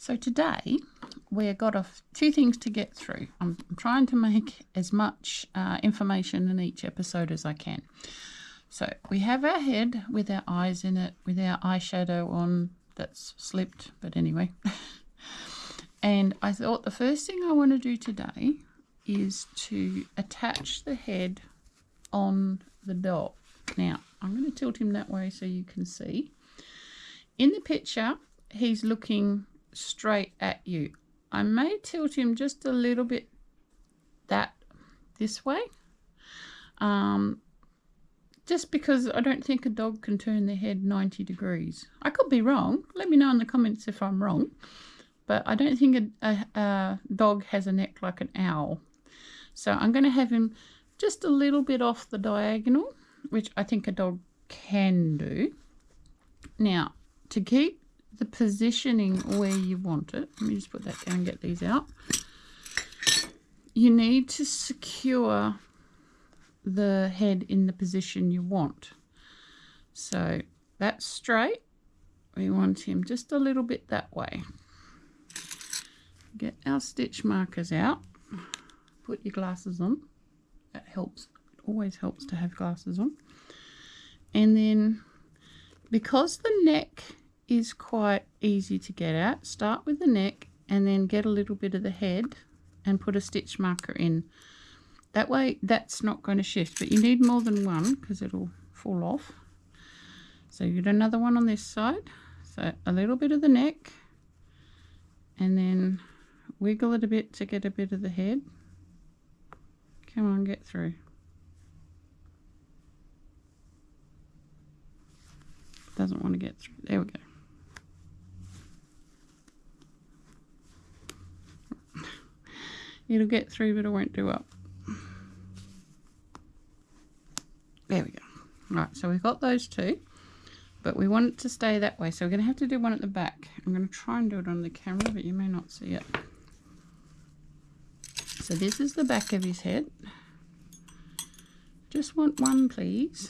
So today we've got two things to get through. I'm trying to make as much information in each episode as I can. So we have our head with our eyes in it, with our eyeshadow on that's slipped, but anyway. And I thought the first thing I want to do today is to attach the head on the doll. Now, I'm going to tilt him that way so you can see. In the picture, he's looking straight at you. I may tilt him just a little bit this way. Just because I don't think a dog can turn their head 90 degrees. I could be wrong. Let me know in the comments if I'm wrong. But I don't think a dog has a neck like an owl. So I'm going to have him just a little bit off the diagonal, which I think a dog can do. Now, to keep the positioning where you want it, let me just put that down and get these out. You need to secure the head in the position you want. So that's straight. We want him just a little bit that way. Get our stitch markers out. Put your glasses on. That helps. It always helps to have glasses on. And then, because the neck is quite easy to get at, start with the neck and then get a little bit of the head and put a stitch marker in. That way that's not going to shift, but you need more than one because it'll fall off. So you get another one on this side. So a little bit of the neck and then wiggle it a bit to get a bit of the head. Come on, get through. Doesn't want to get through. There we go. It'll get through, but it won't do up. There we go. Right, so we've got those two, but we want it to stay that way. So we're going to have to do one at the back. I'm going to try and do it on the camera, but you may not see it. So this is the back of his head. Just want one, please.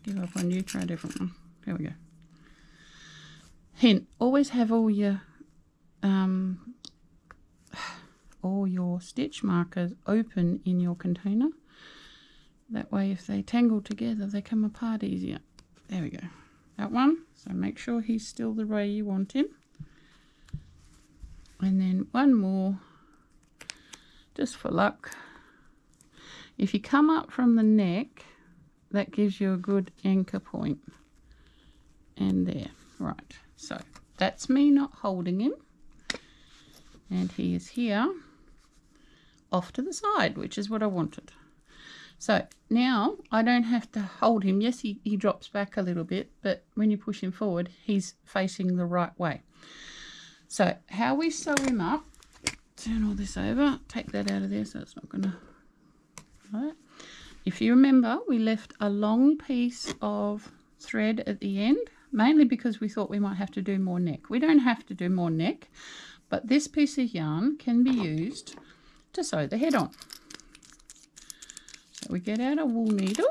Give up on you, try a different one. There we go. Hint, always have all your stitch markers open in your container. That way if they tangle together, they come apart easier. There we go. That one. So make sure he's still the way you want him. And then one more, just for luck. If you come up from the neck, that gives you a good anchor point. And there. Right. So that's me not holding him. And he is here off to the side, which is what I wanted. So now I don't have to hold him. Yes, he drops back a little bit, but when you push him forward, he's facing the right way. So how we sew him up, turn all this over, take that out of there so it's not going to... Right. If you remember, we left a long piece of thread at the end, mainly because we thought we might have to do more neck. We don't have to do more neck, but this piece of yarn can be used to sew the head on. So we get out a wool needle.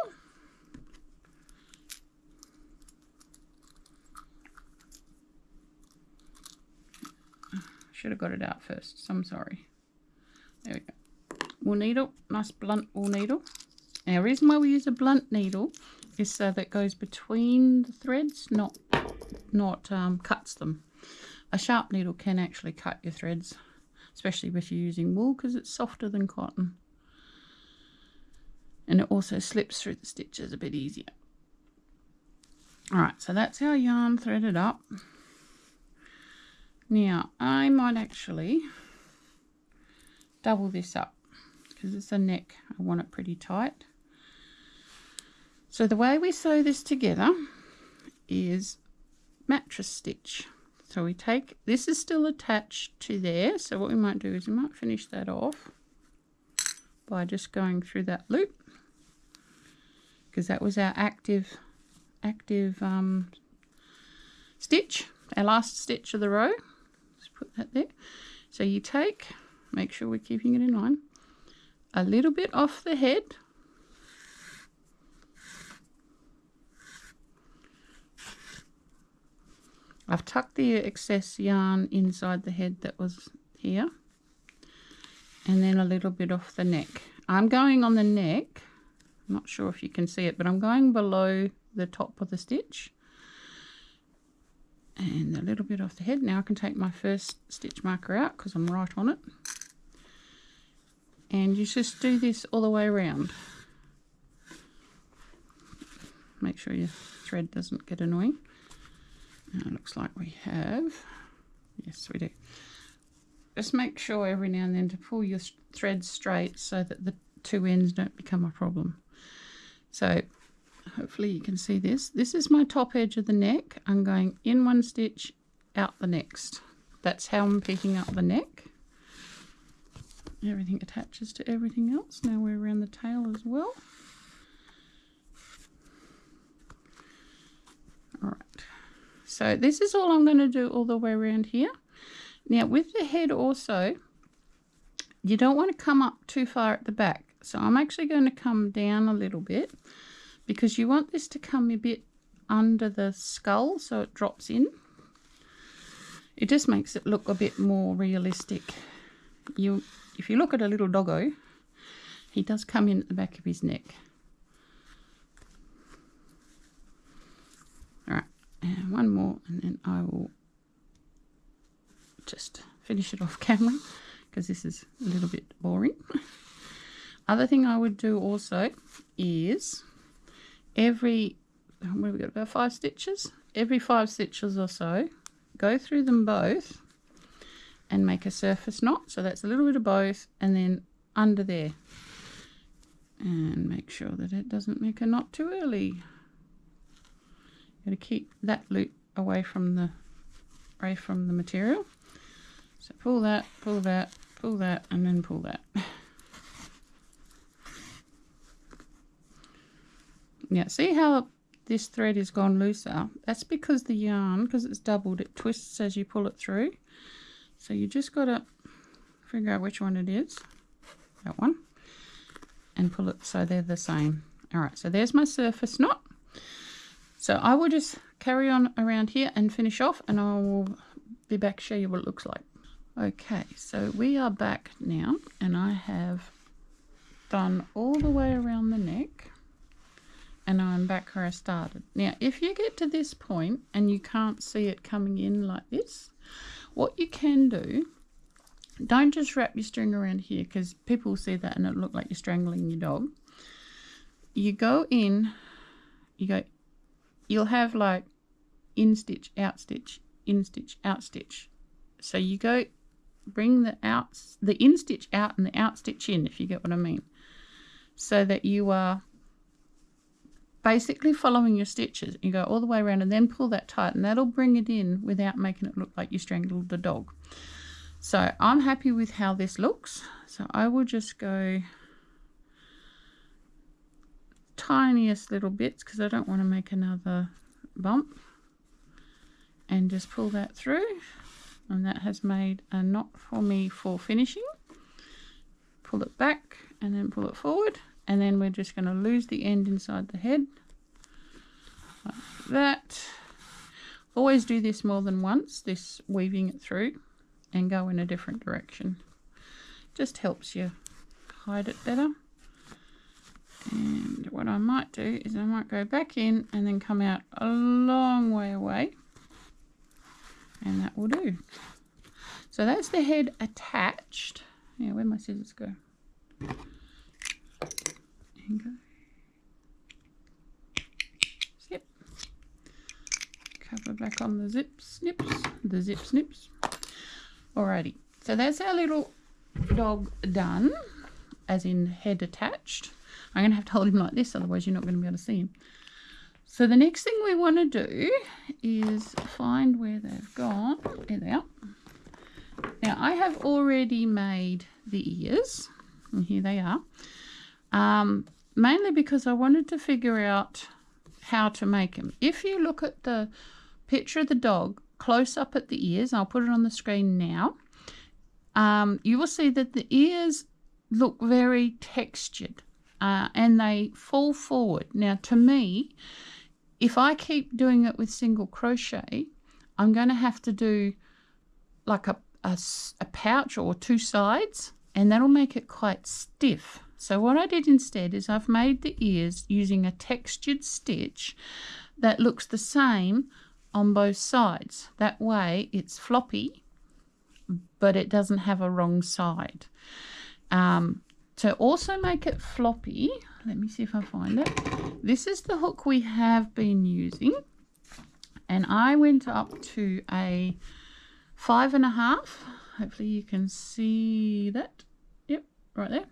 Should have got it out first, so I'm sorry. There we go. Wool needle, nice blunt wool needle. Now, the reason why we use a blunt needle is so that it goes between the threads, not cuts them. A sharp needle can actually cut your threads, especially if you're using wool because it's softer than cotton. And it also slips through the stitches a bit easier. Alright, so that's our yarn threaded up. Now, I might actually double this up because it's a neck. I want it pretty tight. So the way we sew this together is mattress stitch. So we take, this is still attached to there, so what we might do is we might finish that off by just going through that loop, because that was our active stitch, our last stitch of the row. Just put that there. So you take, make sure we're keeping it in line, a little bit off the head, I've tucked the excess yarn inside the head that was here, and then a little bit off the neck. I'm going on the neck, I'm not sure if you can see it, but I'm going below the top of the stitch and a little bit off the head. Now I can take my first stitch marker out because I'm right on it, and you just do this all the way around. Make sure your thread doesn't get annoying. It looks like we have, yes we do. Just make sure every now and then to pull your thread straight so that the two ends don't become a problem. So hopefully you can see this. This is my top edge of the neck. I'm going in one stitch, out the next. That's how I'm picking up the neck. Everything attaches to everything else. Now we're around the tail as well. All right. So this is all I'm going to do all the way around here. Now with the head also, you don't want to come up too far at the back. So I'm actually going to come down a little bit because you want this to come a bit under the skull so it drops in. It just makes it look a bit more realistic. If you look at a little doggo, he does come in at the back of his neck. All right, and one more, and then I will just finish it off camera because this is a little bit boring. Other thing I would do also is every, what have we got, about 5 stitches? Every 5 stitches or so, go through them both and make a surface knot. So that's a little bit of both, and then under there. And make sure that it doesn't make a knot too early. Got to keep that loop away from the material. So pull that, pull that, pull that, and then pull that. Now see how this thread has gone looser? That's because the yarn, because it's doubled, it twists as you pull it through. So you just got to figure out which one it is, that one, and pull it so they're the same. All right, so there's my surface knot. So I will just carry on around here and finish off, and I will be back to show you what it looks like. Okay, so we are back now, and I have done all the way around the neck, and I'm back where I started. Now, if you get to this point and you can't see it coming in like this, what you can do, don't just wrap your string around here, because people will see that and it'll look like you're strangling your dog. You go in, you'll have like in stitch, out stitch, in stitch, out stitch. So you go, bring the in stitch out and the out stitch in, if you get what I mean, so that you are basically following your stitches. You go all the way around and then pull that tight, and that'll bring it in without making it look like you strangled the dog. So I'm happy with how this looks. So I will just go tiniest little bits because I don't want to make another bump, and just pull that through, and that has made a knot for me for finishing. Pull it back and then pull it forward, and then we're just going to lose the end inside the head like that. Always do this more than once, this weaving it through, and go in a different direction. Just helps you hide it better. And what I might do is I might go back in and then come out a long way away, and that will do. So that's the head attached. Yeah, where'd my scissors go? And go. Snip. Cover back on the zip snips. Alrighty, so that's our little dog done, as in head attached. I'm going to have to hold him like this, otherwise you're not going to be able to see him. So the next thing we want to do is find where they've gone. There they are. Now I have already made the ears, and here they are. Mainly because I wanted to figure out how to make them. If you look at the picture of the dog close up at the ears, I'll put it on the screen now, you will see that the ears look very textured, and they fall forward. Now to me, if I keep doing it with single crochet, I'm going to have to do like a pouch or two sides, and that'll make it quite stiff. So what I did instead is I've made the ears using a textured stitch that looks the same on both sides. That way it's floppy, but it doesn't have a wrong side. To also make it floppy, let me see if I find it. This is the hook we have been using, and I went up to a 5.5. Hopefully you can see that. Yep, right there.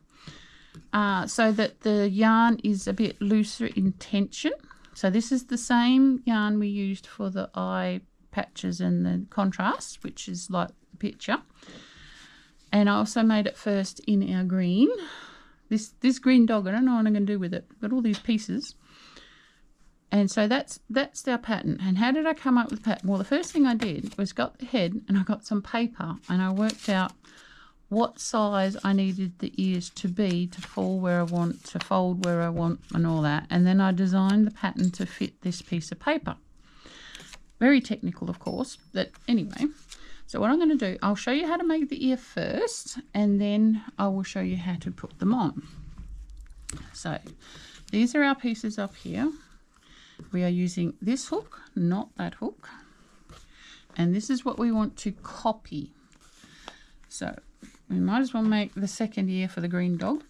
So that the yarn is a bit looser in tension. So this is the same yarn we used for the eye patches and the contrast, which is like the picture. And I also made it first in our green. This green dog, I don't know what I'm going to do with it. I've got all these pieces. And so that's our pattern. And how did I come up with the pattern? Well, the first thing I did was got the head, and I got some paper, and I worked out what size I needed the ears to be to fall where I want, to fold where I want, and all that. And then I designed the pattern to fit this piece of paper. Very technical, of course, but anyway. So what I'm going to do, I'll show you how to make the ear first, and then I will show you how to put them on. So these are our pieces up here. We are using this hook, not that hook. And this is what we want to copy. So we might as well make the second ear for the green dog.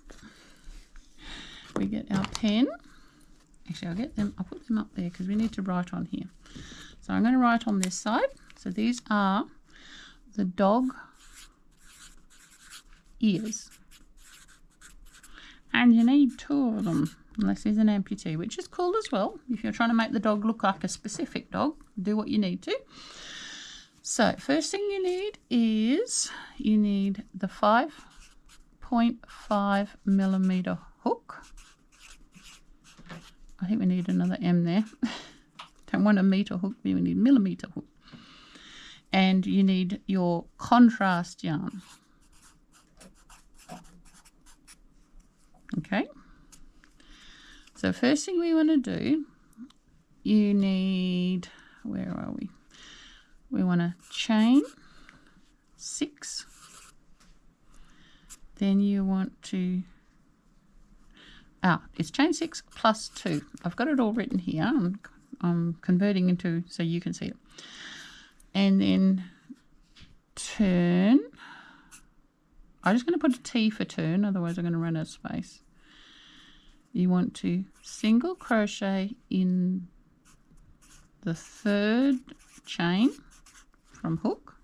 We get our pen. Actually, I'll put them up there because we need to write on here. So I'm going to write on this side. So these are the dog ears. And you need 2 of them, unless he's an amputee, which is cool as well. If you're trying to make the dog look like a specific dog, do what you need to. So first thing you need is the 5.5 millimeter hook. I think we need another M there. Don't want a meter hook, we need millimeter hook. And you need your contrast yarn. Okay. So first thing we want to do, you need, where are we? We want to chain 6. Then you want to, it's chain 6 plus 2. I've got it all written here. I'm converting into so you can see it. And then turn. I'm just going to put a T for turn, otherwise I'm going to run out of space. You want to single crochet in the 3rd chain from hook.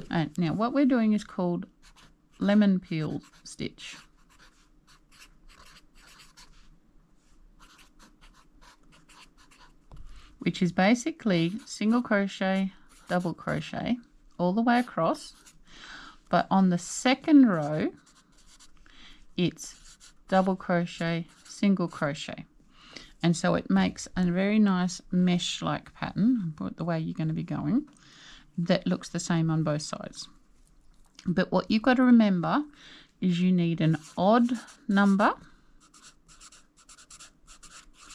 And now what we're doing is called lemon peel stitch. Which is basically single crochet, double crochet all the way across, but on the 2nd row it's double crochet, single crochet, and so it makes a very nice mesh like pattern, the way you're going to be going, that looks the same on both sides. But what you've got to remember is you need an odd number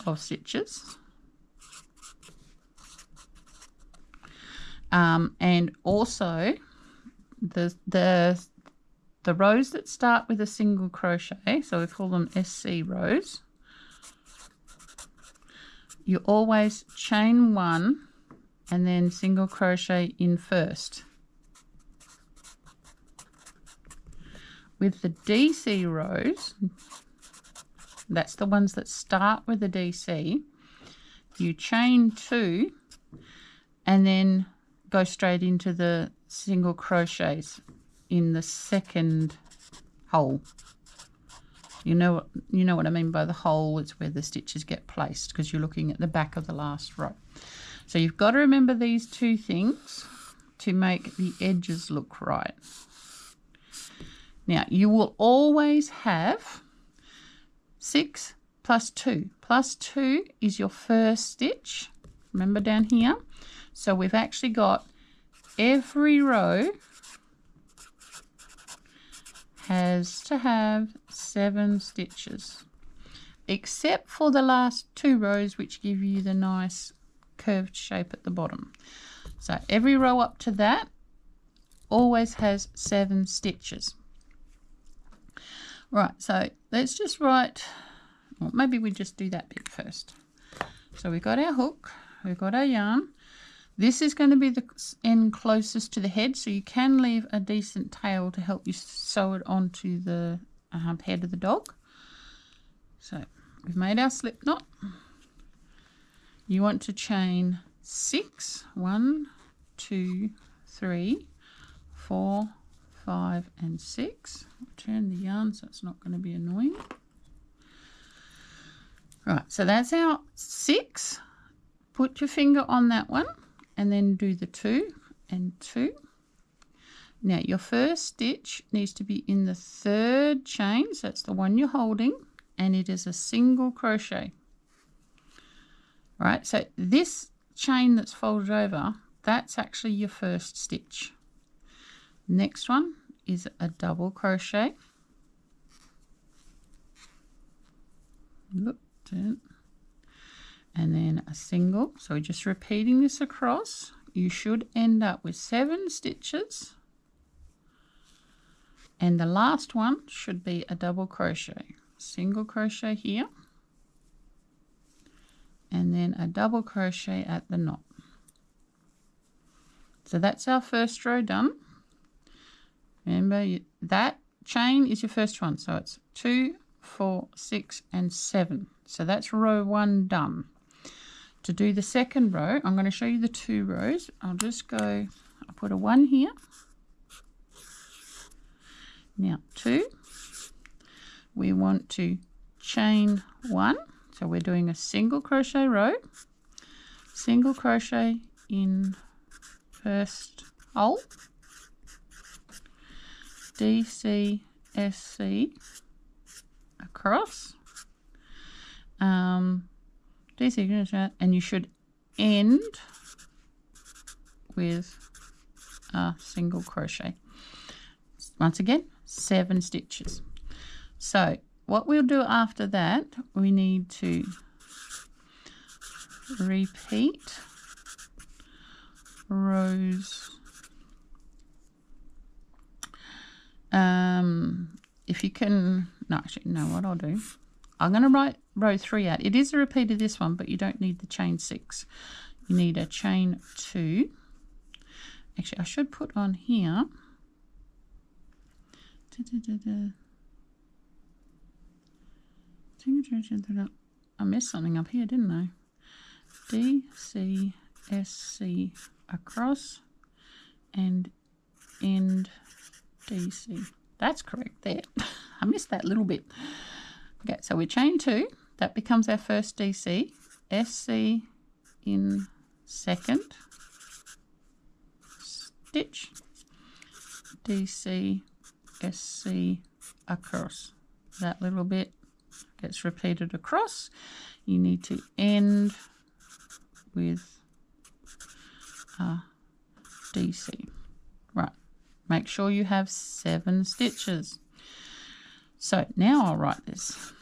of stitches. And also the rows that start with a single crochet, so we call them SC rows, you always chain 1 and then single crochet in first. With the DC rows, that's the ones that start with a DC, you chain 2 and then go straight into the single crochets in the 2nd hole. You know what I mean by the hole. It's where the stitches get placed because you're looking at the back of the last row. So you've got to remember these 2 things to make the edges look right. Now you will always have 6 plus 2. Plus 2 is your first stitch. Remember down here? So we've actually got every row has to have 7 stitches. except for the last 2 rows, which give you the nice curved shape at the bottom. So every row up to that always has 7 stitches. Right, so let's just write, well, maybe we just do that bit first. So we've got our hook, we've got our yarn. This is going to be the end closest to the head, so you can leave a decent tail to help you sew it onto the head of the dog. So we've made our slip knot. You want to chain 6, 1, 2, 3, 4, 5 and 6. I'll turn the yarn so it's not going to be annoying. Right, so that's our 6. Put your finger on that one and then do the 2 and 2. Now your first stitch needs to be in the 3rd chain, so that's the one you're holding, and it is a single crochet. Right, so this chain that's folded over, that's actually your first stitch. Next one is a double crochet. Look, and then a single. So we're just repeating this across. You should end up with 7 stitches, and the last one should be a double crochet. Single crochet here, and then a double crochet at the knot. So that's our first row done. Remember, that chain is your first one, so it's 2, 4, 6 and 7. So that's row 1 done. To do the second row, I'm going to show you the 2 rows. I'll put a 1 here. Now 2, we want to chain 1, so we're doing a single crochet row, single crochet in first hole, DC, SC across, DC, and you should end with a single crochet. Once again, 7 stitches. So what we'll do after that, we need to repeat rows. If you can, no, actually, no, what I'll do, I'm going to write row 3 out. It is a repeat of this one, but you don't need the chain 6. You need a chain 2. Actually, I should put on here. I messed something up here, didn't I? D, C, S, C across and end DC. That's correct there. I missed that little bit. Okay, so we chain 2. That becomes our first DC. SC in second stitch. DC, SC across. That little bit gets repeated across. You need to end with DC. Right, make sure you have 7 stitches. So now I'll write this.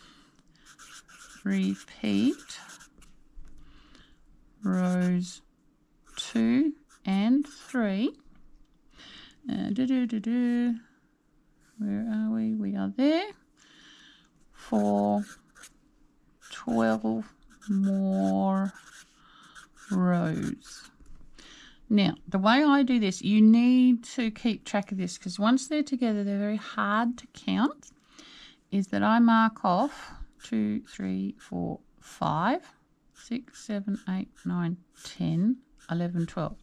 Repeat rows 2 and 3. Where are we? We are there. For 12 more rows. Now, the way I do this, you need to keep track of this because once they're together, they're very hard to count, is that I mark off 2, 3, 4, 5, 6, 7, 8, 9, 10, 11, 12.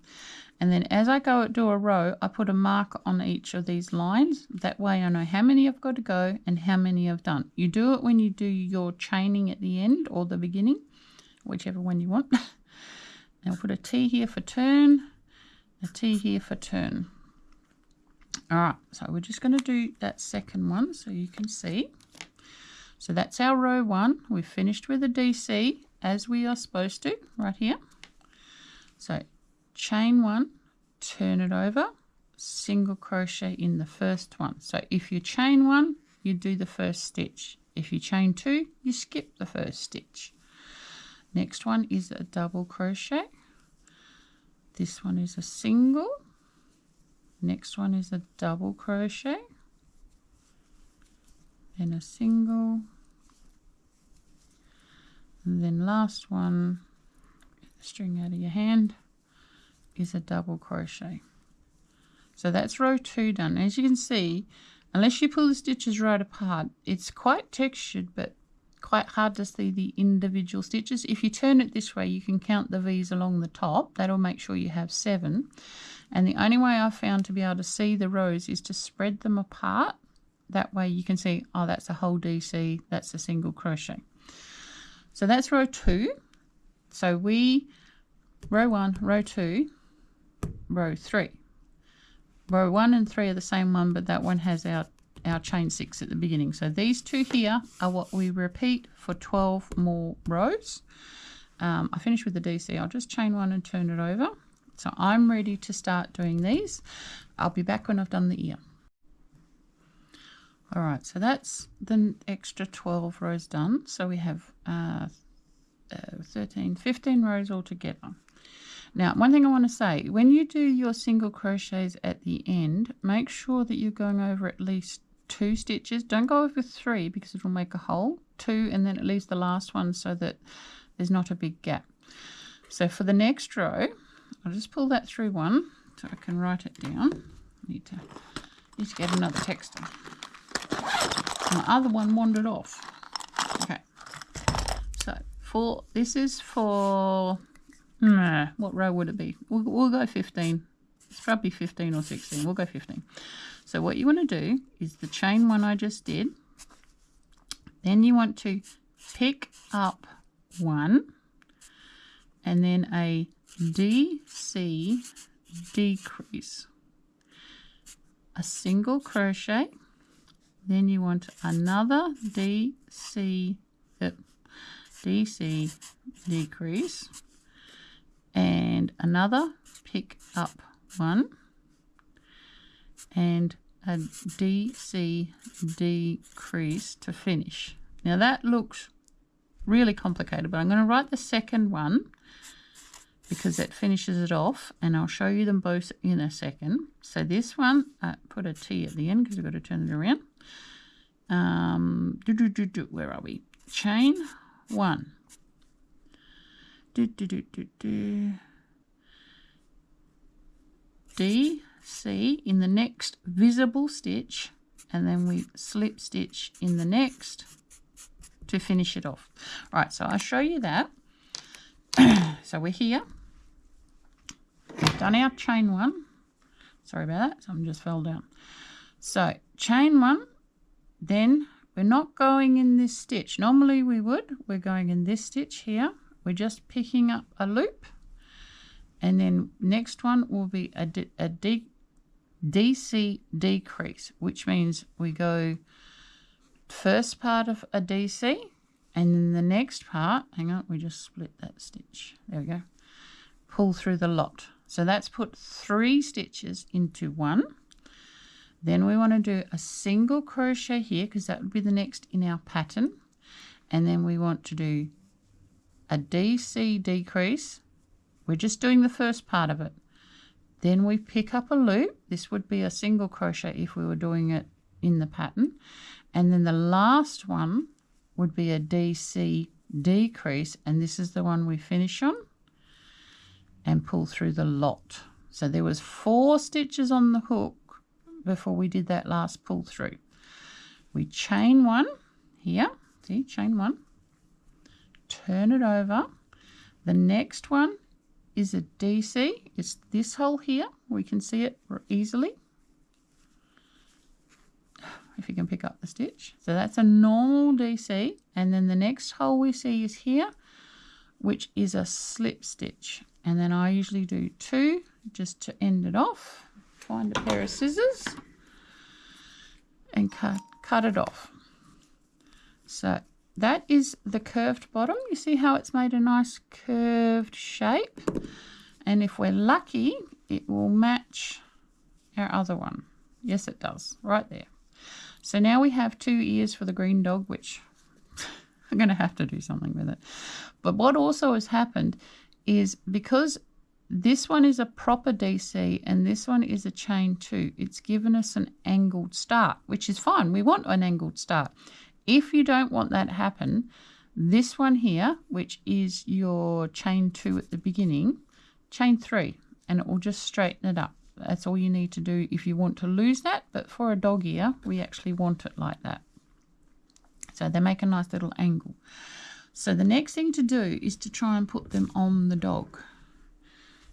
And then as I go do a row, I put a mark on each of these lines. That way I know how many I've got to go and how many I've done. You do it when you do your chaining at the end or the beginning, whichever one you want. And I'll put a T here for turn, a T here for turn. All right, so we're just going to do that second one so you can see. So that's our row 1. We've finished with a DC as we are supposed to right here. So chain 1, turn it over, single crochet in the first one. So if you chain 1, you do the first stitch. If you chain 2, you skip the first stitch. Next one is a double crochet. This one is a single. Next one is a double crochet. Then a single. And then last one, get the string out of your hand, is a double crochet. So that's row 2 done. As you can see, unless you pull the stitches right apart, it's quite textured but quite hard to see the individual stitches. If you turn it this way, you can count the V's along the top. That'll make sure you have 7. And the only way I've found to be able to see the rows is to spread them apart. That way you can see, oh, that's a whole DC, that's a single crochet. So that's row 2. So row 1, row 2, row 3. Row 1 and 3 are the same one, but that one has our chain 6 at the beginning. So these 2 here are what we repeat for 12 more rows. I finished with the DC. I'll just chain 1 and turn it over. So I'm ready to start doing these. I'll be back when I've done the ear. All right, so that's the extra 12 rows done. So we have 15 rows altogether. Now, one thing I want to say, when you do your single crochets at the end, make sure that you're going over at least 2 stitches. Don't go over 3 because it will make a hole. 2, and then it leaves the last one so that there's not a big gap. So for the next row, I'll just pull that through one so I can write it down. Need to get another texter. My other one wandered off. Okay. So this is for what row would it be? We'll go 15. It's probably 15 or 16. We'll go 15. So what you want to do is the chain 1 I just did. Then you want to pick up 1 and then a DC decrease, a single crochet. Then you want another DC decrease and another pick up 1 and a DC decrease to finish. Now that looks really complicated, but I'm going to write the second one because that finishes it off, and I'll show you them both in a second. So this one, put a T at the end because we've got to turn it around. Where are we? Chain 1. DC in the next visible stitch, and then we slip stitch in the next to finish it off. All right, so I'll show you that. So we're here. We've done our chain 1. Sorry about that, something just fell down. So chain 1, then we're not going in this stitch. Normally we would. We're going in this stitch here. We're just picking up a loop, and then next one will be a DC decrease, which means we go first part of a DC, and then the next part, hang on, we just split that stitch. There we go. Pull through the lot. So that's put 3 stitches into 1. Then we want to do a single crochet here because that would be the next in our pattern. And then we want to do a DC decrease. We're just doing the first part of it. Then we pick up a loop. This would be a single crochet if we were doing it in the pattern. And then the last one would be a DC decrease, and this is the one we finish on and pull through the lot. So there was 4 stitches on the hook before we did that last pull through. We chain 1 here, see, chain 1, turn it over. The next one is a DC. It's this hole here. We can see it easily if you can pick up the stitch. So that's a normal DC, and then the next hole we see is here, which is a slip stitch. And then I usually do 2 just to end it off. Find a pair of scissors and cut it off. So that is the curved bottom. You see how it's made a nice curved shape, and if we're lucky it will match our other one. Yes, it does, right there. So now we have 2 ears for the green dog, which I'm going to have to do something with it. But what also has happened is because this one is a proper DC and this one is a chain 2, it's given us an angled start, which is fine. We want an angled start. If you don't want that to happen, this one here, which is your chain 2 at the beginning, chain 3, and it will just straighten it up. That's all you need to do if you want to lose that. But for a dog ear, we actually want it like that. So they make a nice little angle. So the next thing to do is to try and put them on the dog.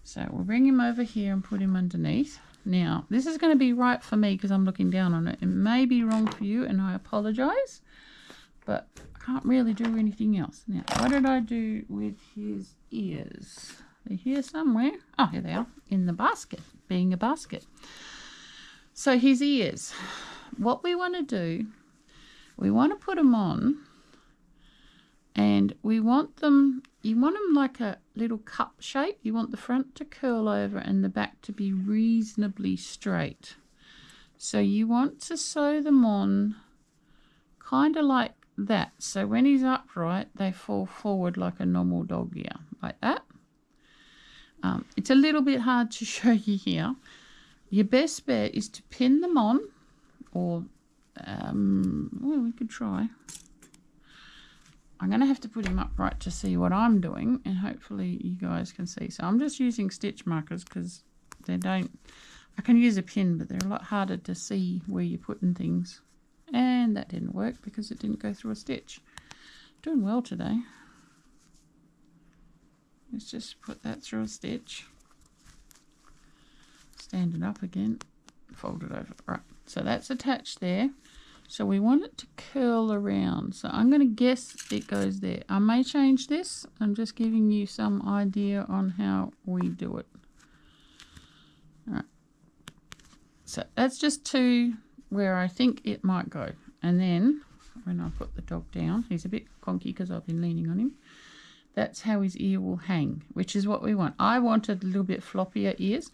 So we'll bring him over here and put him underneath. Now, this is going to be right for me because I'm looking down on it. It may be wrong for you, and I apologize, but I can't really do anything else. Now, what did I do with his ears? They're here somewhere. Oh, here they are, in the basket, being a basket. So his ears, what we want to do, we want to put them on, and we want them, you want them like a little cup shape. You want the front to curl over and the back to be reasonably straight. So you want to sew them on kind of like that. So when he's upright, they fall forward like a normal dog ear, like that. It's a little bit hard to show you here. Your best bet is to pin them on, or well, we could try. I'm going to have to put him upright to see what I'm doing, and hopefully you guys can see. So I'm just using stitch markers because they don't, I can use a pin, but they're a lot harder to see where you're putting things. And that didn't work because it didn't go through a stitch. Doing well today. Let's just put that through a stitch. Stand it up again. Fold it over. Right, so that's attached there. So we want it to curl around. So I'm going to guess it goes there. I may change this. I'm just giving you some idea on how we do it. All right. So that's just to where I think it might go. And then when I put the dog down, he's a bit conky because I've been leaning on him. That's how his ear will hang, which is what we want. I wanted a little bit floppier ears.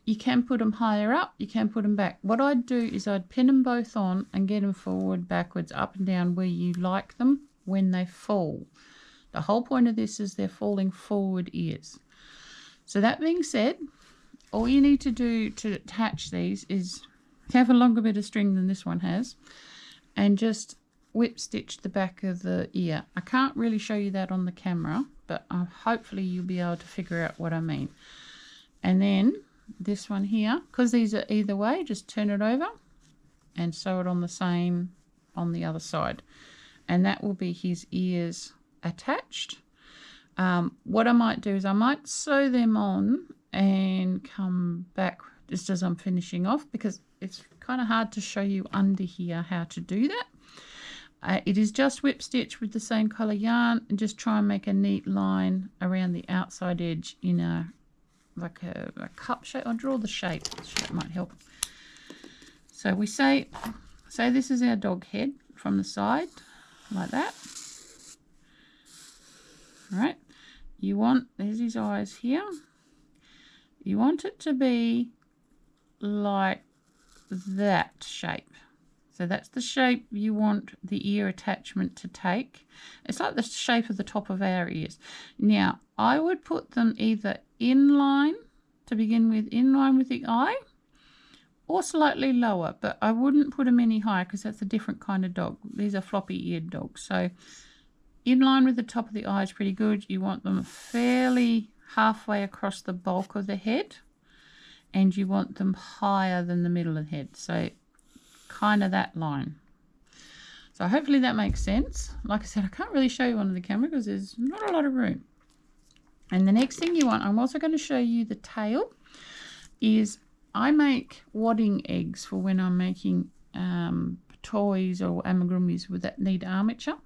You can put them higher up, you can put them back. What I'd do is I'd pin them both on and get them forward, backwards, up and down where you like them when they fall. The whole point of this is they're falling forward ears. So that being said, all you need to do to attach these is have a longer bit of string than this one has and just whip stitch the back of the ear. I can't really show you that on the camera, but hopefully you'll be able to figure out what I mean. And then this one here, because these are either way, just turn it over and sew it on the same on the other side, and that will be his ears attached. What I might do is I might sew them on and come back just as I'm finishing off, because it's kind of hard to show you under here how to do that. It is just whip stitch with the same color yarn and just try and make a neat line around the outside edge in a like a cup shape. I'll draw the shape. The shape might help. So we say this is our dog head from the side, like that. All right. You want, there's his eyes here. You want it to be like that shape. So that's the shape you want the ear attachment to take. It's like the shape of the top of our ears. Now, I would put them either in line, to begin with, in line with the eye, or slightly lower, but I wouldn't put them any higher because that's a different kind of dog. These are floppy-eared dogs. So in line with the top of the eye is pretty good. You want them fairly halfway across the bulk of the head, and you want them higher than the middle of the head. So kind of that line. So hopefully that makes sense. Like I said, I can't really show you on the camera because there's not a lot of room. And the next thing you want, I'm also going to show you the tail, is I make wadding eggs for when I'm making toys or amigurumis with that need armature.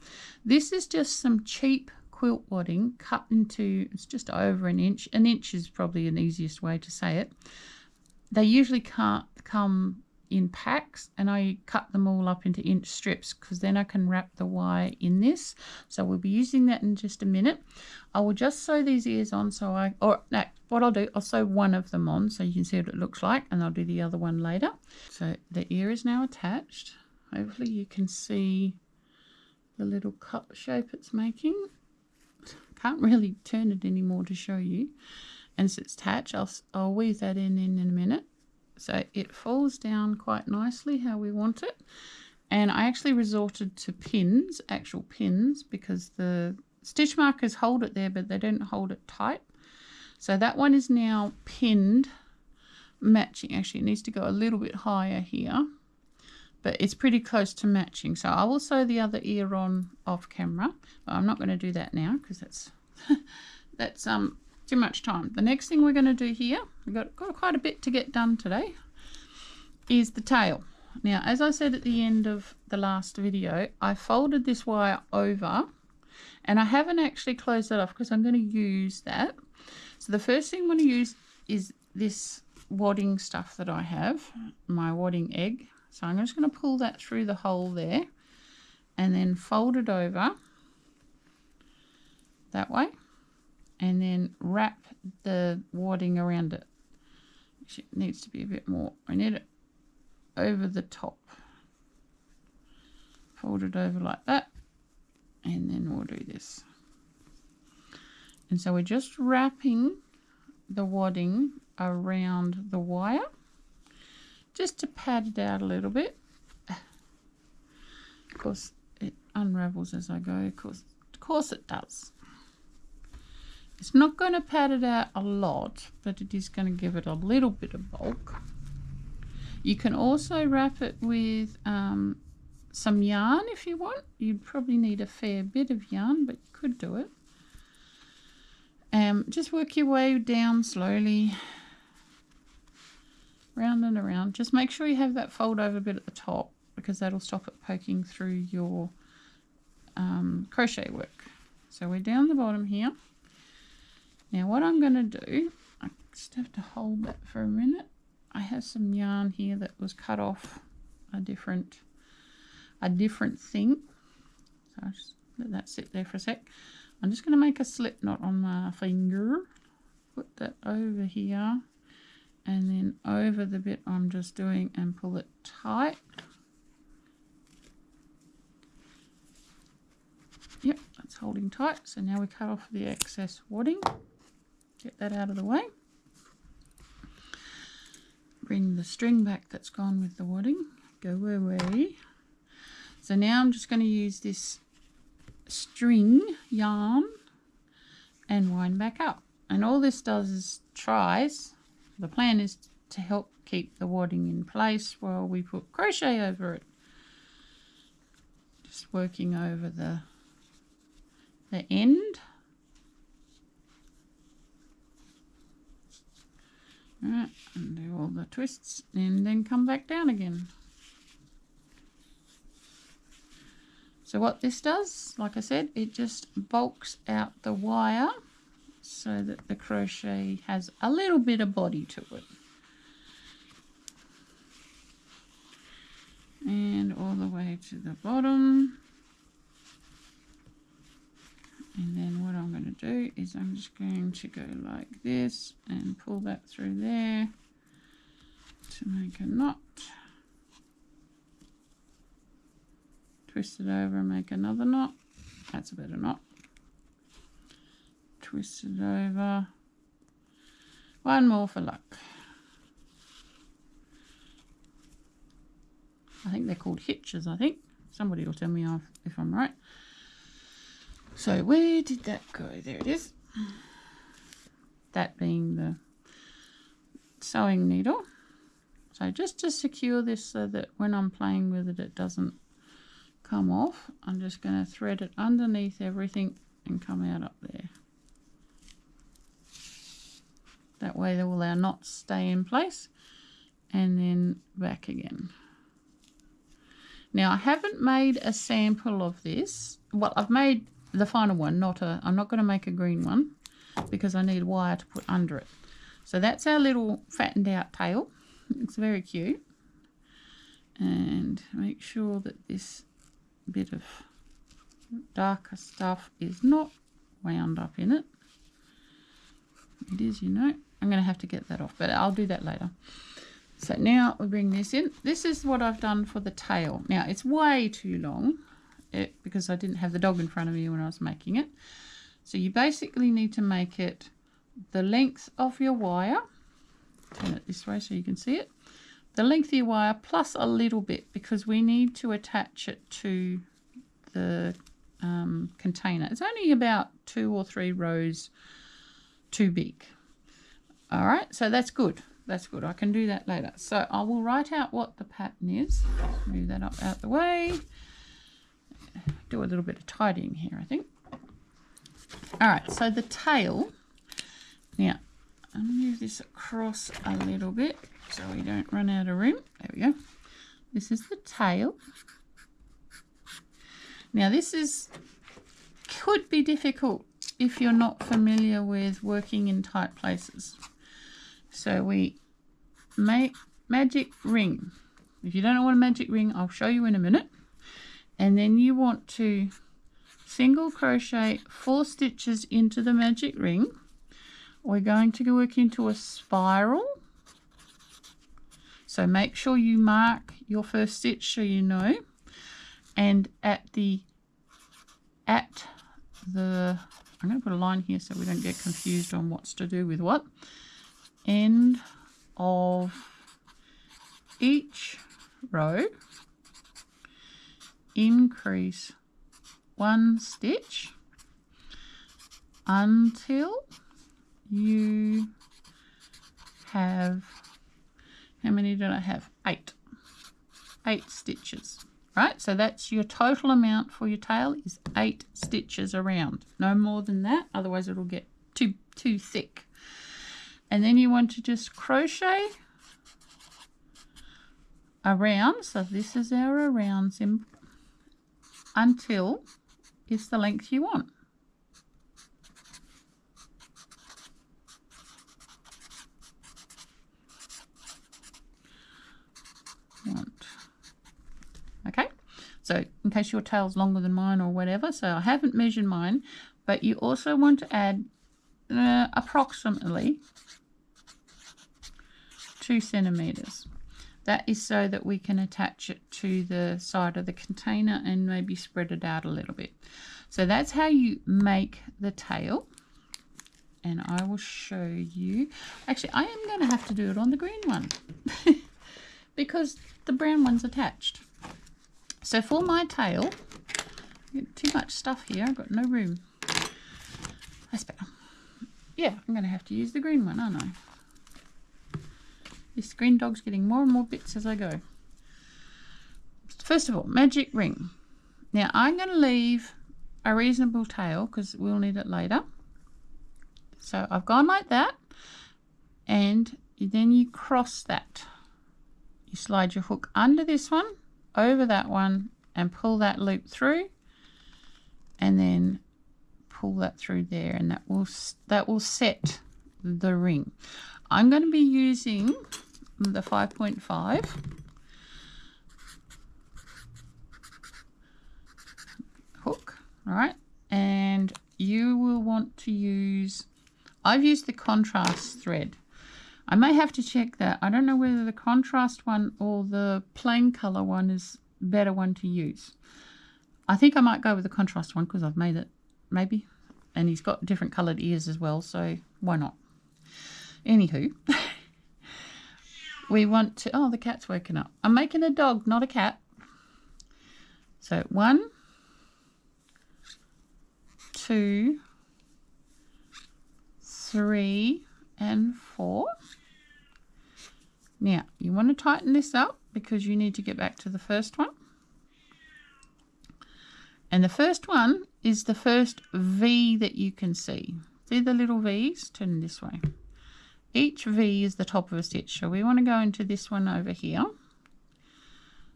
This is just some cheap quilt wadding cut into, it's just over an inch. An inch is probably an easiest way to say it. They usually can't come in packs, and I cut them all up into inch strips because then I can wrap the wire in this. So we'll be using that in just a minute. I will just sew these ears on, what I'll do, I'll sew one of them on so you can see what it looks like, and I'll do the other one later. So the ear is now attached. Hopefully you can see the little cup shape it's making. Can't really turn it anymore to show you. And as it's attached, I'll weave that in a minute. So it falls down quite nicely how we want it. And I actually resorted to pins, actual pins, because the stitch markers hold it there, but they don't hold it tight. So that one is now pinned, matching. Actually, it needs to go a little bit higher here, but it's pretty close to matching. So I will sew the other ear on off camera, but I'm not going to do that now because that's that's too much time. The next thing we're going to do here, we've got quite a bit to get done today, is the tail. Now, as I said at the end of the last video, I folded this wire over and I haven't actually closed that off because I'm going to use that. So the first thing I'm going to use is this wadding stuff that I have, my wadding egg. So I'm just going to pull that through the hole there and then fold it over that way and then wrap the wadding around it. It needs to be a bit more. I need it over the top. Fold it over like that and then we'll do this. And so we're just wrapping the wadding around the wire just to pad it out a little bit. Of course it unravels as I go, of course it does. It's not going to pad it out a lot, but it is going to give it a little bit of bulk. You can also wrap it with some yarn if you want. You'd probably need a fair bit of yarn, but you could do it. Just work your way down slowly, round and around. Just make sure you have that fold over bit at the top because that'll stop it poking through your crochet work. So we're down the bottom here. Now what I'm going to do, I just have to hold that for a minute. I have some yarn here that was cut off a different thing. So I'll just let that sit there for a sec. I'm just going to make a slip knot on my finger. Put that over here and then over the bit I'm just doing and pull it tight. Yep, that's holding tight. So now we cut off the excess wadding. Get that out of the way. Bring the string back that's gone with the wadding. Go away. So now I'm just going to use this string yarn and wind back up. And all this does is tries. The plan is to help keep the wadding in place while we put crochet over it. Just working over the end. Alright, and do all the twists and then come back down again. So what this does, like I said, it just bulks out the wire so that the crochet has a little bit of body to it. And all the way to the bottom. And then what I'm going to do is I'm just going to go like this and pull that through there to make a knot. Twist it over and make another knot. That's a better knot. Twist it over. One more for luck. I think they're called hitches, I think. Somebody will tell me if I'm right. So where did that go? There it is. That being the sewing needle. So just to secure this so that when I'm playing with it, it doesn't come off, I'm just going to thread it underneath everything and come out up there. That way all our knots stay in place and then back again. Now I haven't made a sample of this. Well, I've made the final one, I'm not going to make a green one because I need wire to put under it. So that's our little fattened out tail. It's very cute. And make sure that this bit of darker stuff is not wound up in it. It is, you know. I'm going to have to get that off, but I'll do that later. So now we bring this in. This is what I've done for the tail. Now it's way too long because I didn't have the dog in front of me when I was making it. So you basically need to make it the length of your wire. Turn it this way so you can see it. The length of your wire plus a little bit, because we need to attach it to the container. It's only about 2 or 3 rows too big. All right, so that's good. That's good. I can do that later. So I will write out what the pattern is. Move that up out the way. Do a little bit of tidying here, I think. All right, so the tail. Now, I'm going to move this across a little bit so we don't run out of room. There we go. This is the tail. Now, this could be difficult if you're not familiar with working in tight places. So we make magic ring. If you don't know what a magic ring, I'll show you in a minute. And then you want to single crochet 4 stitches into the magic ring. We're going to work into a spiral. So make sure you mark your first stitch so you know. And I'm going to put a line here so we don't get confused on what's to do with what. End of each row, increase 1 stitch until you have, how many did I have? 8 stitches. Right, so that's your total amount for your tail is 8 stitches around. No more than that, otherwise it'll get too thick. And then you want to just crochet around, so this is our around symbol, until it's the length you want. Okay, so in case your tail's longer than mine or whatever, so I haven't measured mine, but you also want to add approximately 2 centimeters. That is so that we can attach it to the side of the container and maybe spread it out a little bit. So that's how you make the tail. And I will show you. Actually, I am going to have to do it on the green one because the brown one's attached. So for my tail, too much stuff here. I've got no room. That's better. Yeah, I'm going to have to use the green one, aren't I? This green dog's getting more and more bits as I go. First of all, magic ring. Now I'm going to leave a reasonable tail because we'll need it later. So I've gone like that, and then you cross that. You slide your hook under this one, over that one, and pull that loop through, and then pull that through there, and that will set the ring. I'm going to be using the 5.5 hook, all right, and you will want to use, I've used the contrast thread. I may have to check that. I don't know whether the contrast one or the plain color one is better one to use. I think I might go with the contrast one because I've made it, maybe, and he's got different colored ears as well, so why not? Anywho, we want to, oh, the cat's woken up. I'm making a dog, not a cat. So 1, 2, 3, and 4. Now, you want to tighten this up because you need to get back to the first one. And the first one is the first V that you can see. See the little V's? Turn this way. Each V is the top of a stitch. So we want to go into this one over here.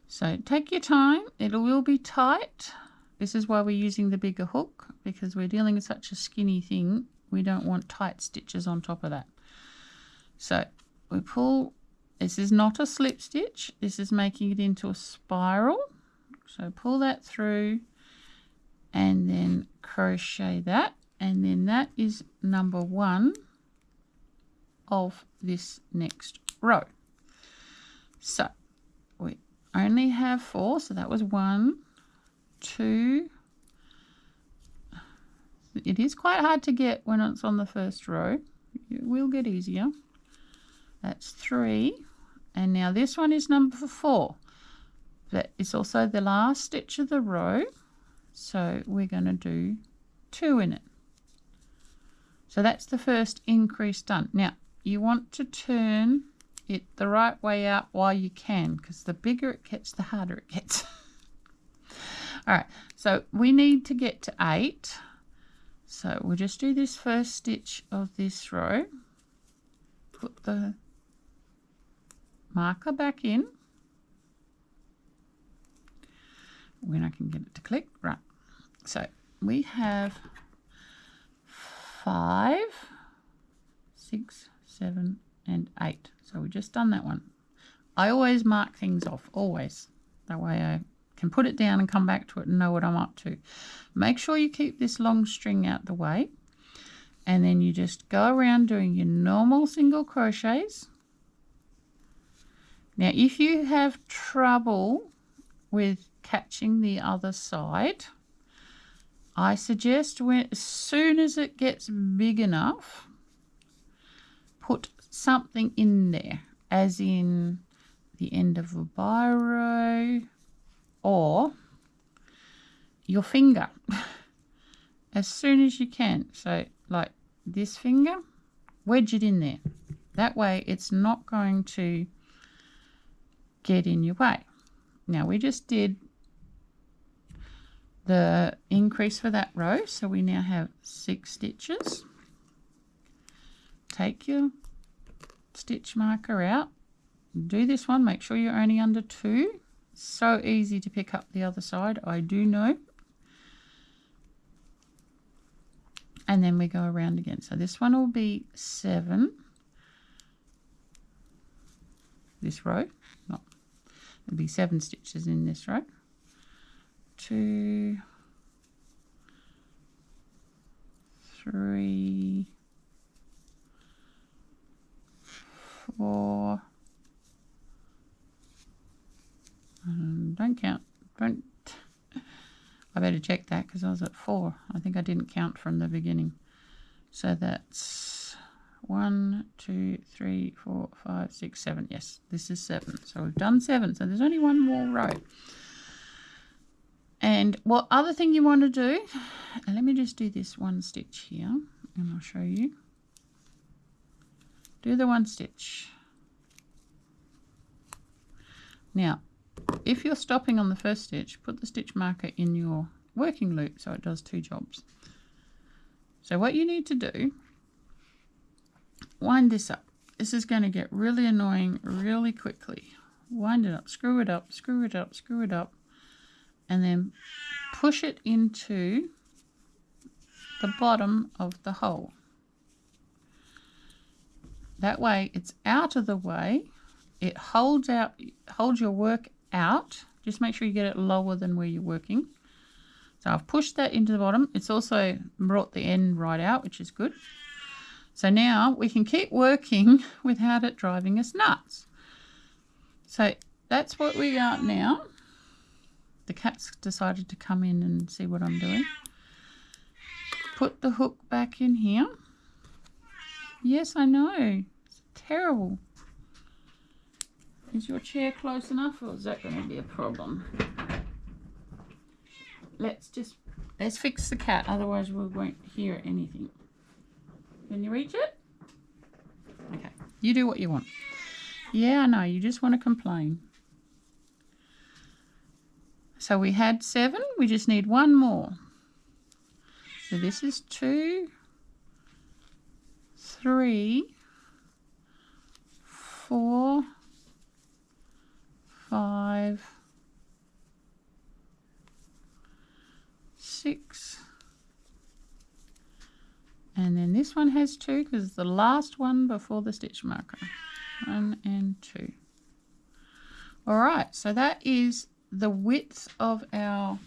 So take your time. It will be tight. This is why we're using the bigger hook, because we're dealing with such a skinny thing. We don't want tight stitches on top of that. So we pull. This is not a slip stitch. This is making it into a spiral. So pull that through and then crochet that. And then that is number 1 of this next row. So we only have 4, so that was 1, 2. It is quite hard to get when it's on the first row. It will get easier. That's 3. And now this one is number 4. But it's also the last stitch of the row. So we're going to do 2 in it. So that's the first increase done. Now you want to turn it the right way out while you can, because the bigger it gets, the harder it gets. All right, so we need to get to 8. So we'll just do this first stitch of this row, put the marker back in when I can get it to click. Right, so we have 5, 6, 7 and 8. So we've just done that one. I always mark things off, always. That way I can put it down and come back to it and know what I'm up to. Make sure you keep this long string out the way, and then you just go around doing your normal single crochets. Now if you have trouble with catching the other side, I suggest as soon as it gets big enough, put something in there, as in the end of a biro or your finger, as soon as you can. So like this finger, wedge it in there. That way it's not going to get in your way. Now we just did the increase for that row, so we now have 6 stitches. Take your stitch marker out, do this one, make sure you're only under 2. So easy to pick up the other side, I do know. And then we go around again. So this one will be 7. This row, no, it'll be 7 stitches in this row. 2, 3, 4. Don't count. Don't. I better check that because I was at 4. I think I didn't count from the beginning. So that's 1, 2, 3, 4, 5, 6, 7. Yes, this is 7. So we've done 7. So there's only one more row. And what other thing you want to do, and let me just do this one stitch here and I'll show you. Do the one stitch. Now, if you're stopping on the first stitch, put the stitch marker in your working loop so it does 2 jobs. So what you need to do, wind this up. This is going to get really annoying really quickly. Wind it up, screw it up, screw it up, screw it up, and then push it into the bottom of the hole. That way it's out of the way. It holds your work out. Just make sure you get it lower than where you're working. So I've pushed that into the bottom. It's also brought the end right out, which is good. So now we can keep working without it driving us nuts. So that's what we got now. The cat's decided to come in and see what I'm doing. Put the hook back in here. Yes, I know. It's terrible. Is your chair close enough, or is that going to be a problem? Let's fix the cat, otherwise we won't hear anything. Can you reach it? Okay, you do what you want. Yeah, I know, you just want to complain. So we had 7, we just need 1 more. So this is 2, 3, 4, 5, 6, and then this one has 2 because it's the last one before the stitch marker. 1 and 2. All right, so that is the width of our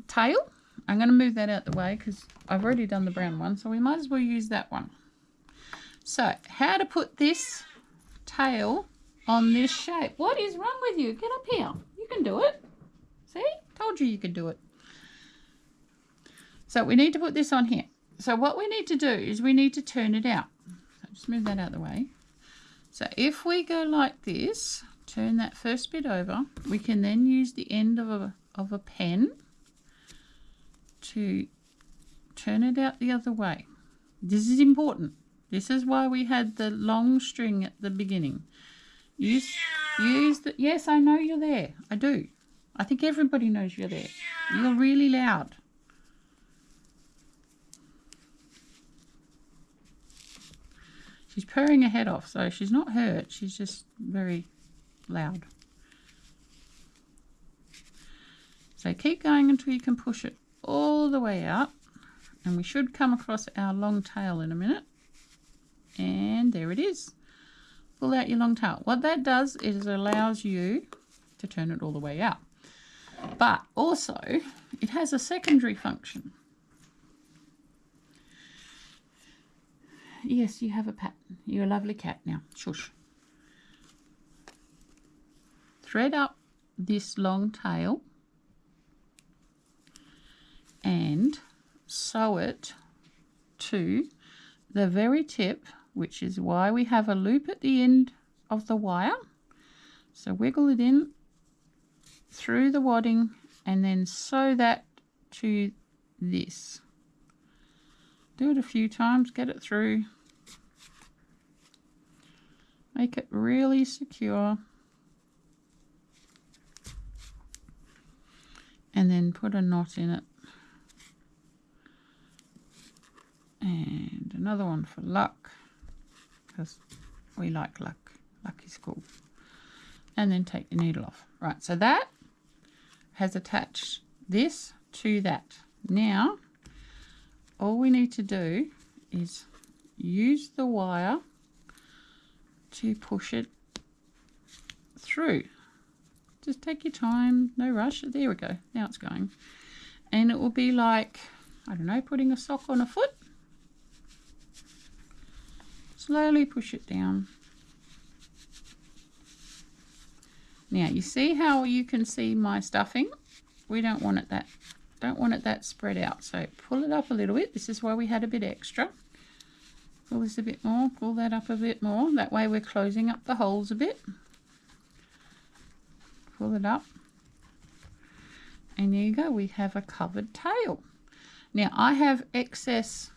tail. I'm going to move that out the way because I've already done the brown one, so we might as well use that one. So how to put this tail on this shape. What is wrong with you? Get up here. You can do it. See? Told you could do it. So we need to put this on here. So what we need to do is we need to turn it out. So just move that out of the way. So if we go like this, turn that first bit over, we can then use the end of a pen to turn it out the other way. This is important. This is why we had the long string at the beginning. Use the, yes, I know you're there. I do. I think everybody knows you're there. You're really loud. She's purring her head off, so she's not hurt. She's just very loud. So keep going until you can push it all the way out. And we should come across our long tail in a minute. And there it is. Pull out your long tail. What that does is it allows you to turn it all the way out. But also, it has a secondary function. Yes, you have a pat. You're a lovely cat now. Shush. Thread up this long tail and sew it to the very tip, which is why we have a loop at the end of the wire. So wiggle it in through the wadding and then sew that to this. Do it a few times, get it through. Make it really secure. And then put a knot in it. And another one for luck, because we like luck. Luck is cool. And then take the needle off. Right, so that has attached this to that. Now, all we need to do is use the wire to push it through. Just take your time, no rush. There we go, now it's going. And it will be like, I don't know, putting a sock on a foot. Slowly push it down. Now you see how you can see my stuffing? We don't want it that spread out. So pull it up a little bit. This is why we had a bit extra. Pull this a bit more, pull that up a bit more. That way we're closing up the holes a bit. Pull it up. And there you go, we have a covered tail. Now I have excess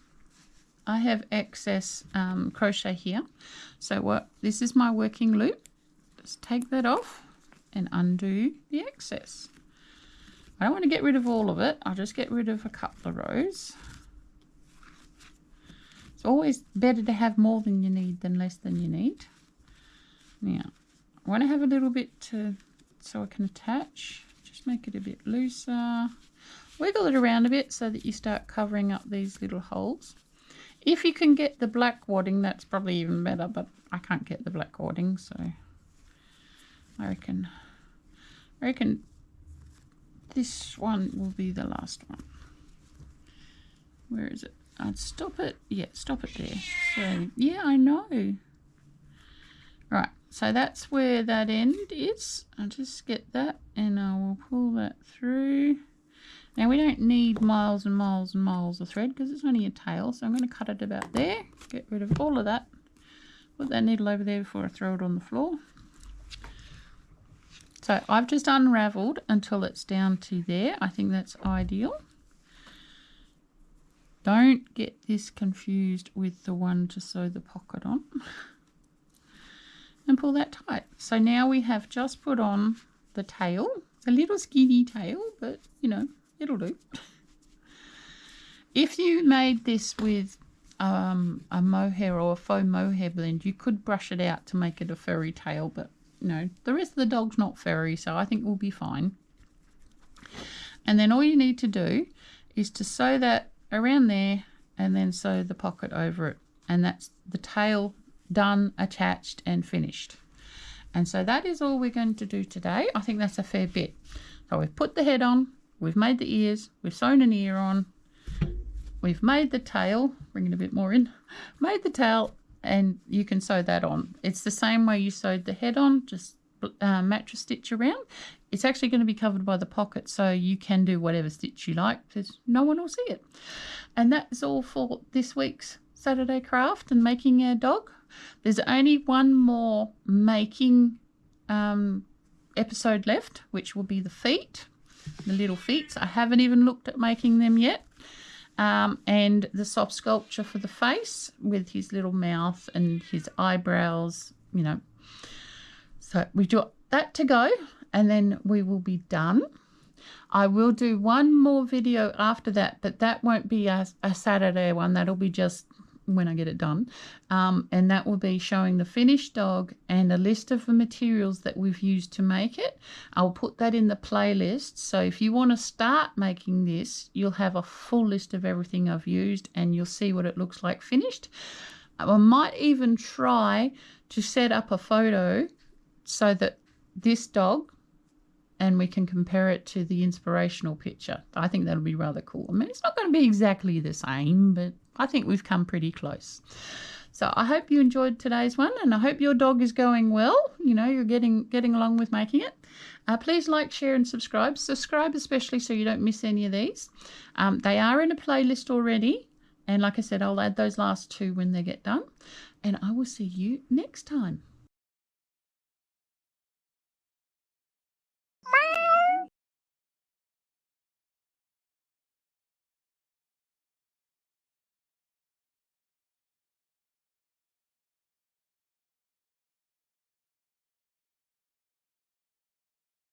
crochet here. So this is my working loop. Just take that off and undo the excess. I don't want to get rid of all of it. I'll just get rid of a couple of rows. It's always better to have more than you need than less than you need. Now, I want to have a little bit so I can attach. Just make it a bit looser. Wiggle it around a bit so that you start covering up these little holes. If you can get the black wadding, that's probably even better, but I can't get the black wadding, so I reckon this one will be the last one. Where is it? I'd stop it. Yeah, stop it there. So, yeah, I know. Right, so that's where that end is. I'll just get that and I will pull that through. Now we don't need miles and miles and miles of thread because it's only a tail, so I'm going to cut it about there, get rid of all of that, put that needle over there before I throw it on the floor. So I've just unravelled until it's down to there. I think that's ideal. Don't get this confused with the one to sew the pocket on. And pull that tight. So now we have just put on the tail, a little skinny tail, but you know, it'll do. If you made this with a mohair or a faux mohair blend, you could brush it out to make it a furry tail, but you know, the rest of the dog's not furry, so I think we'll be fine. And then all you need to do is to sew that around there and then sew the pocket over it. And that's the tail done, attached and finished. And so that is all we're going to do today. I think that's a fair bit. So we've put the head on, we've made the ears, we've sewn an ear on, we've made the tail, bring it a bit more in, made the tail, and you can sew that on. It's the same way you sewed the head on, just mattress stitch around. It's actually going to be covered by the pocket, so you can do whatever stitch you like because no one will see it. And that is all for this week's Saturday craft and making a dog. There's only one more making episode left, which will be the feet, the little feet. I haven't even looked at making them yet. And the soft sculpture for the face with his little mouth and his eyebrows, you know. So we do that to go, and then we will be done. I will do one more video after that, but that won't be a Saturday one. That'll be just when I get it done. And that will be showing the finished dog and a list of the materials that we've used to make it. I'll put that in the playlist. So if you want to start making this, you'll have a full list of everything I've used and you'll see what it looks like finished. I might even try to set up a photo so that this dog, and we can compare it to the inspirational picture. I think that'll be rather cool. I mean, it's not going to be exactly the same, but I think we've come pretty close. So I hope you enjoyed today's one, and I hope your dog is going well. You know, you're getting along with making it. Please like, share, and subscribe. Subscribe especially so you don't miss any of these. They are in a playlist already, and like I said, I'll add those last two when they get done. And I will see you next time.